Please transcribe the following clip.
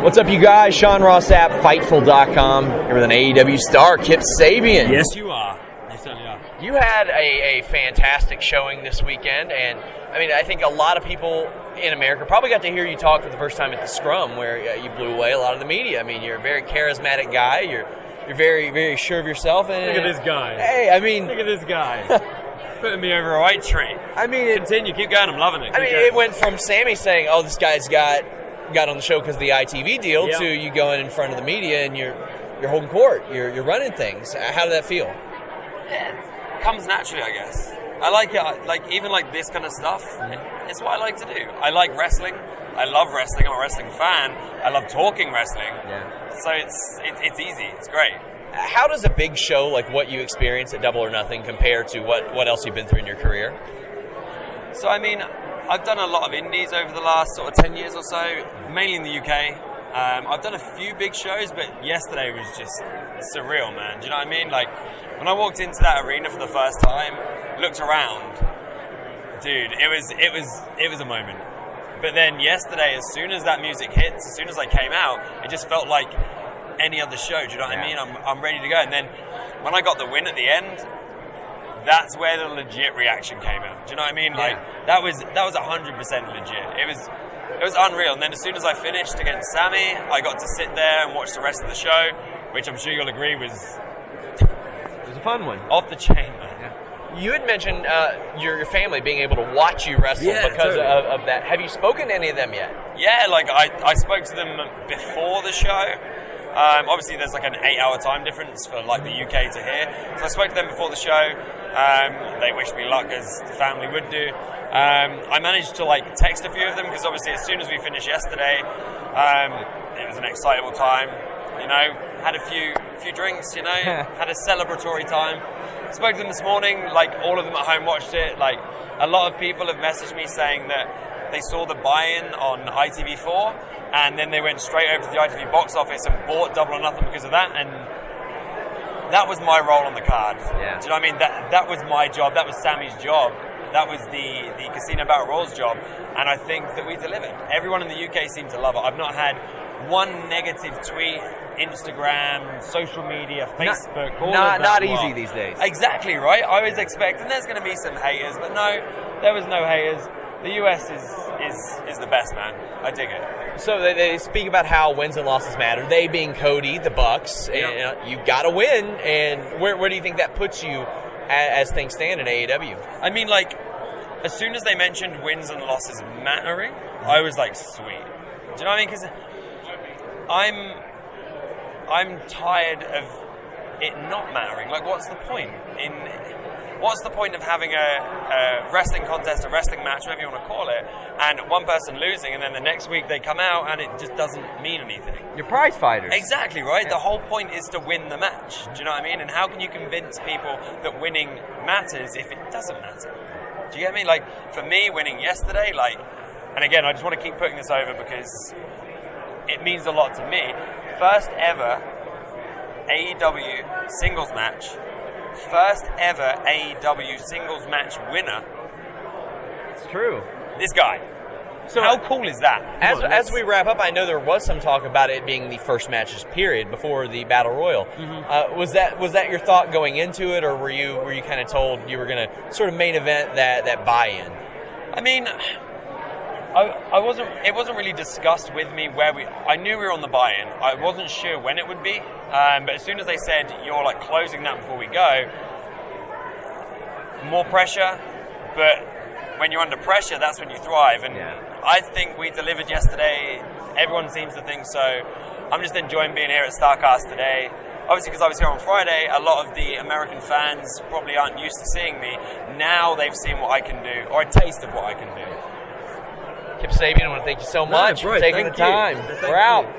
What's up, you guys? Sean Ross Sapp, Fightful.com, here with an AEW star, Kip Sabian. Yes, you are. You certainly are. You had a fantastic showing this weekend, and I mean, I think a lot of people in America probably got to hear you talk for the first time at the Scrum, where you blew away a lot of the media. I mean, you're a very charismatic guy. You're very, very sure of yourself. And look at this guy. Hey, I mean, look at this guy. Putting me over a white tree. I mean, continue, keep going. I'm loving it. It went from Sammy saying, "Oh, this guy's got on the show because of the ITV deal," to you going in front of the media and you're holding court. You're running things. How did that feel? Yeah, it comes naturally, I guess. I like it. Even this kind of stuff. It's what I like to do. I like wrestling. I love wrestling. I'm a wrestling fan. I love talking wrestling. Yeah. So it's easy. It's great. How does a big show like what you experience at Double or Nothing compare to what else you've been through in your career? So, I mean, I've done a lot of indies over the last sort of 10 years or so, mainly in the UK. I've done a few big shows, but yesterday was just surreal, man. Do you know what I mean? Like, when I walked into that arena for the first time, looked around, dude, it was a moment. But then yesterday, as soon as that music hits, as soon as I came out, it just felt like any other show. Do you know what I mean? I'm ready to go. And then when I got the win at the end, that's where the legit reaction came out. Do you know what I mean? Like that was 100% legit. It was unreal. And then as soon as I finished against Sammy, I got to sit there and watch the rest of the show, which I'm sure you'll agree was a fun one. Off the chain, man. Yeah. You had mentioned your family being able to watch you wrestle because of that. Have you spoken to any of them yet? Yeah, I spoke to them before the show. Obviously, there's an 8-hour time difference for the UK to here. So I spoke to them before the show. They wished me luck, as the family would do. I managed to text a few of them because obviously, as soon as we finished yesterday, it was an excitable time. You know, had a few drinks. You know, had a celebratory time. Spoke to them this morning. All of them at home watched it. A lot of people have messaged me saying that they saw the buy-in on ITV4. And then they went straight over to the ITV box office and bought Double or Nothing because of that. And that was my role on the card. Yeah. Do you know what I mean? That was my job. That was Sammy's job. That was the Casino Battle Royals job. And I think that we delivered. Everyone in the UK seemed to love it. I've not had one negative tweet, Instagram, social media, Facebook. Not easy these days. Exactly, right? I was expecting there's going to be some haters. But no, there was no haters. The US is the best, man. I dig it. So they speak about how wins and losses matter. They being Cody, the Bucks, and you got to win. And where do you think that puts you as things stand in AEW? I mean, as soon as they mentioned wins and losses mattering, I was like, sweet. Do you know what I mean? Because I'm tired of it not mattering. What's the point What's the point of having a wrestling contest, a wrestling match, whatever you want to call it, and one person losing, and then the next week they come out and it just doesn't mean anything? You're prize fighters. Exactly, right? Yeah. The whole point is to win the match. Do you know what I mean? And how can you convince people that winning matters if it doesn't matter? Do you get me? For me, winning yesterday, and again, I just want to keep putting this over because it means a lot to me. First ever AEW singles match. First ever AEW singles match winner. It's true. This guy. So how cool is that? As we wrap up, I know there was some talk about it being the first matches period before the Battle Royal. Mm-hmm. Was that your thought going into it, or were you kind of told you were going to sort of main event that buy-in? I mean, I wasn't. It wasn't really discussed with me I knew we were on the buy-in. I wasn't sure when it would be, but as soon as they said you're closing that before we go, more pressure. But when you're under pressure, that's when you thrive. And I think we delivered yesterday. Everyone seems to think so. I'm just enjoying being here at StarCast today. Obviously, because I was here on Friday, a lot of the American fans probably aren't used to seeing me. Now they've seen what I can do, or a taste of what I can do. Kip Sabian, I want to thank you so much for taking the time. We're out.